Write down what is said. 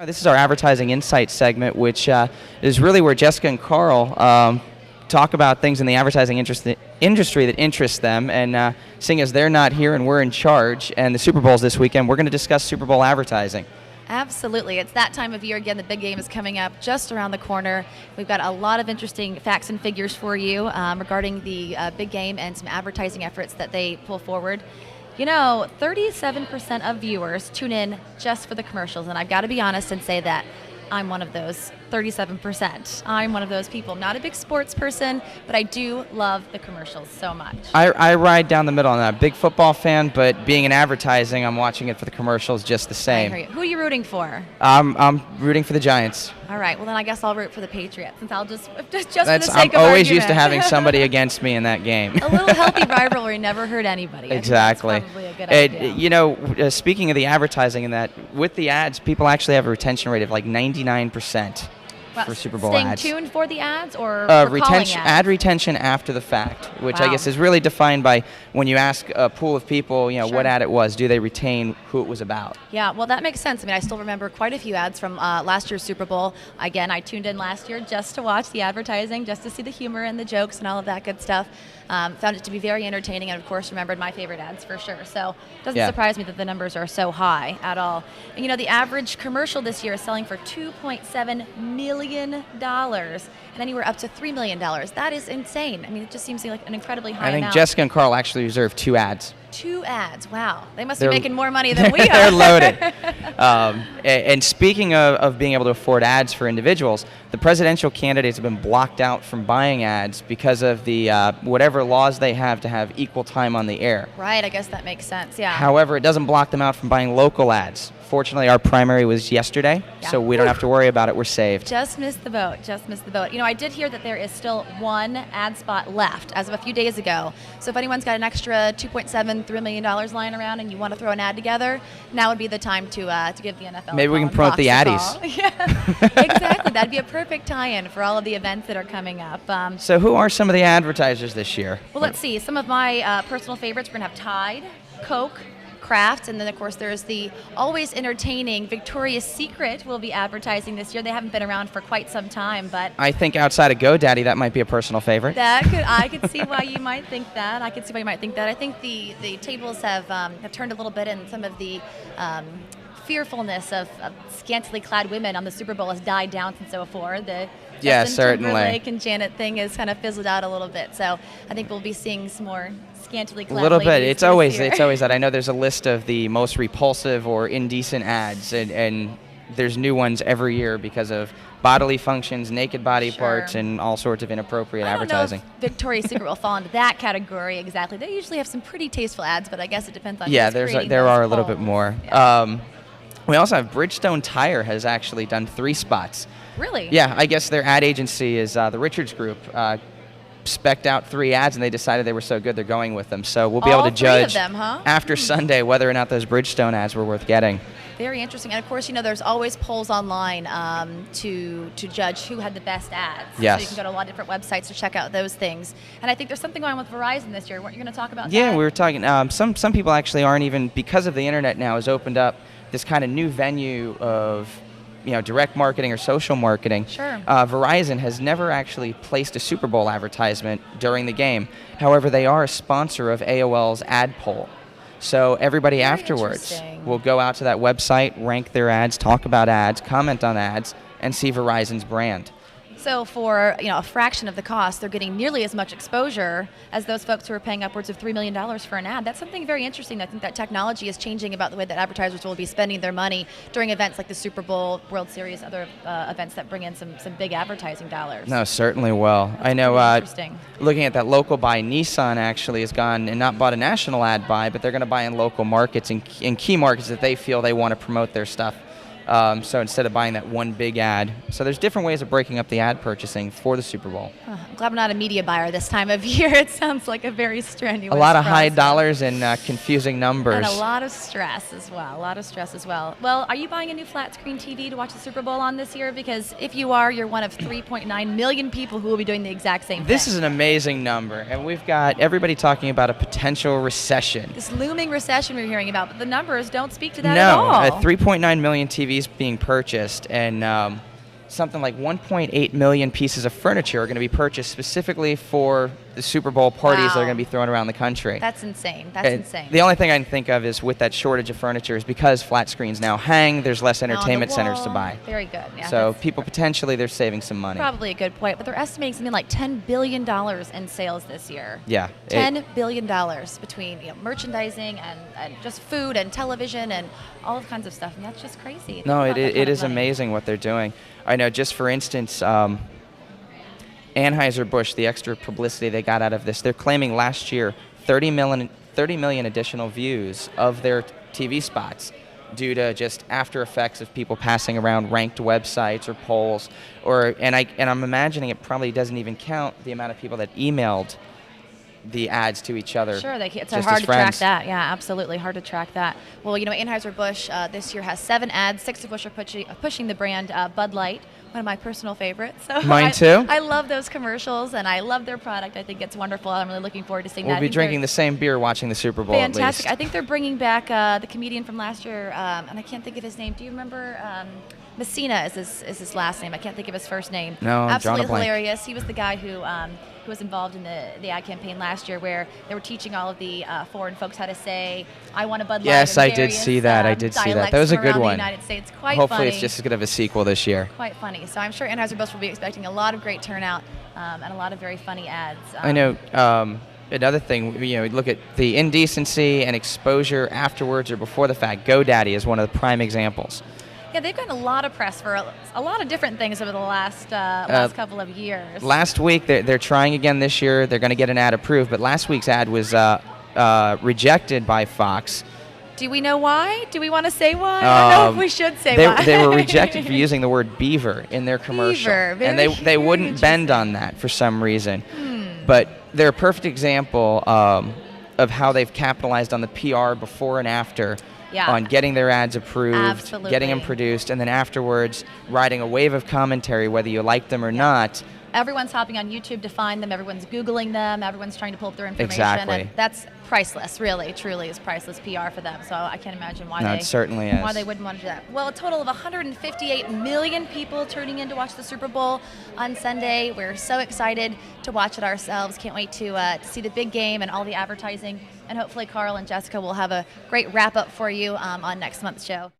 This is our Advertising Insights segment, which is really where Jessica and Carl talk about things in the advertising industry that interest them. And seeing as they're not here and we're in charge, and the Super Bowl's this weekend, we're going to discuss Super Bowl advertising. Absolutely. It's that time of year again. The big game is coming up just around the corner. We've got a lot of interesting facts and figures for you regarding the big game and some advertising efforts that they pull forward. 37% of viewers tune in just for the commercials, and I've got to be honest and say that I'm one of those 37%. I'm one of those people. I'm not a big sports person, but I do love the commercials so much. I ride down the middle. I'm not a big football fan, but being in advertising, I'm watching it for the commercials just the same. I hear you. Who are you rooting for? I'm rooting for the Giants. All right. Well, then I guess I'll root for the Patriots, since I'll just for the sake of argument. I'm always used to having somebody against me in that game. A little healthy rivalry never hurt anybody. Exactly. I think that's probably a good idea. Speaking of the advertising and that, with the ads, people actually have a retention rate of like 99%. For Super Bowl ads. Staying tuned for the ads or for calling ads? Ad retention after the fact, which Wow. I guess is really defined by when you ask a pool of people, Sure. what ad it was, do they retain who it was about? Yeah, well, that makes sense. I mean, I still remember quite a few ads from last year's Super Bowl. Again, I tuned in last year just to watch the advertising, just to see the humor and the jokes and all of that good stuff. Found it to be very entertaining, and of course remembered my favorite ads for sure. So it doesn't surprise me that the numbers are so high at all. And the average commercial this year is selling for $2.7 million and anywhere up to $3 million. That is insane. I mean, it just seems like an incredibly high amount. I think Jessica and Carl actually reserved 2 ads. 2 ads. Wow. They must be making more money than we are. They're loaded. And speaking of being able to afford ads for individuals, the presidential candidates have been blocked out from buying ads because of the whatever laws they have to have equal time on the air. Right. I guess that makes sense. Yeah. However, it doesn't block them out from buying local ads. Fortunately, our primary was yesterday, so we don't have to worry about it. We're saved. Just missed the boat. Just missed the boat. I did hear that there is still 1 ad spot left as of a few days ago. So if anyone's got an extra $2.73 million lying around and you want to throw an ad together, now would be the time to give the NFL Maybe we can promote the Addies. Yeah, exactly. That'd be a perfect tie-in for all of the events that are coming up. So who are some of the advertisers this year? Well, let's see. Some of my personal favorites, we're going to have Tide, Coke, Kraft, and then of course there's the always entertaining Victoria's Secret will be advertising this year. They haven't been around for quite some time, but I think outside of GoDaddy, that might be a personal favorite. I could see why you might think that. I think the tables have turned a little bit, and some of the fearfulness of scantily clad women on the Super Bowl has died down since 2004. The Justin certainly. Timberlake and Janet thing has kind of fizzled out a little bit. So I think we'll be seeing some more scantily clad a little bit. ladies It's always this that. I know there's a list of the most repulsive or indecent ads, and there's new ones every year because of bodily functions, naked body parts, and all sorts of inappropriate advertising. I don't know if Victoria's Secret will fall into that category exactly. They usually have some pretty tasteful ads, but I guess it depends on who's creating there those are a little bit polls. more. Yeah. We also have Bridgestone Tire has actually done 3 spots. Really? Yeah, I guess their ad agency is the Richards Group. Spec'd out 3 ads, and they decided they were so good they're going with them. So we'll be able to judge them, huh? after Sunday whether or not those Bridgestone ads were worth getting. Very interesting. And of course, there's always polls online to judge who had the best ads. Yes. So you can go to a lot of different websites to check out those things. And I think there's something going on with Verizon this year. Weren't you going to talk about that? Yeah, we were talking. Some people actually aren't even, because of the internet now has opened up this kind of new venue of direct marketing or social marketing. Sure. Verizon has never actually placed a Super Bowl advertisement during the game. However, they are a sponsor of AOL's ad poll. So everybody afterwards will go out to that website, rank their ads, talk about ads, comment on ads, and see Verizon's brand. So for a fraction of the cost, they're getting nearly as much exposure as those folks who are paying upwards of $3 million for an ad. That's something very interesting. I think that technology is changing about the way that advertisers will be spending their money during events like the Super Bowl, World Series, other events that bring in some big advertising dollars. No, certainly will. That's I know interesting. Looking at that local buy, Nissan actually has gone and not bought a national ad buy, but they're going to buy in local markets, in key markets that they feel they want to promote their stuff. So instead of buying that one big ad. So there's different ways of breaking up the ad purchasing for the Super Bowl. I'm glad I'm not a media buyer this time of year. It sounds like a very strenuous A lot of high process. dollars and confusing numbers. And a lot of stress as well. Well, are you buying a new flat screen TV to watch the Super Bowl on this year? Because if you are, you're one of 3.9 million people who will be doing the exact same thing. This is an amazing number, and we've got everybody talking about a potential recession. This looming recession we're hearing about, but the numbers don't speak to that at all. No, 3.9 million TVs TVs being purchased, and something like 1.8 million pieces of furniture are going to be purchased specifically for the Super Bowl parties that are going to be thrown around the country. That's insane. That's insane. The only thing I can think of is with that shortage of furniture is because flat screens now hang, there's less entertainment centers to buy. Very good. Yeah, so people potentially they're saving some money. Probably a good point, but they're estimating something like $10 billion in sales this year. Yeah. $10 billion between merchandising and just food and television and all kinds of stuff, and that's just crazy. No, it is amazing what they're doing. I know, just for instance, Anheuser-Busch, the extra publicity they got out of this, they're claiming last year 30 million additional views of their TV spots due to just after effects of people passing around ranked websites or polls, and I'm imagining it probably doesn't even count the amount of people that emailed the ads to each other. Sure, it's hard to track that. Yeah, absolutely, hard to track that. Well, Anheuser-Busch this year has 7 ads, 6 of which are pushing the brand Bud Light, one of my personal favorites. So mine too. I love those commercials, and I love their product. I think it's wonderful. I'm really looking forward to seeing that. We'll be drinking the same beer watching the Super Bowl. Fantastic. At least. I think they're bringing back the comedian from last year, and I can't think of his name. Do you remember? Messina is his last name. I can't think of his first name. No, absolutely drawing a blank. Hilarious. He was the guy who was involved in the ad campaign last year, where they were teaching all of the foreign folks how to say, "I want a Bud Light." Yes, I did see that. I did see that. That was a good one. The United States. Quite Hopefully, funny. it's just as good of a sequel this year. Quite funny. So I'm sure Anheuser-Busch will be expecting a lot of great turnout and a lot of very funny ads. I know. Another thing, look at the indecency and exposure afterwards or before the fact. GoDaddy is one of the prime examples. Yeah, they've gotten a lot of press for a lot of different things over the last couple of years. Last week, they're trying again this year. They're going to get an ad approved, but last week's ad was rejected by Fox. Do we know why? Do we want to say why? I don't know if we should say why. They were rejected for using the word beaver in their commercial. Beaver, and they wouldn't bend on that for some reason. But they're a perfect example of how they've capitalized on the PR before and after. Yeah. On getting their ads approved, Absolutely. Getting them produced, and then afterwards riding a wave of commentary, whether you like them or not. Everyone's hopping on YouTube to find them. Everyone's Googling them. Everyone's trying to pull up their information. Exactly. And that's priceless, really, truly is priceless PR for them. So I can't imagine why it certainly is. Why they wouldn't want to do that. Well, a total of 158 million people tuning in to watch the Super Bowl on Sunday. We're so excited to watch it ourselves. Can't wait to see the big game and all the advertising. And hopefully Carl and Jessica will have a great wrap-up for you on next month's show.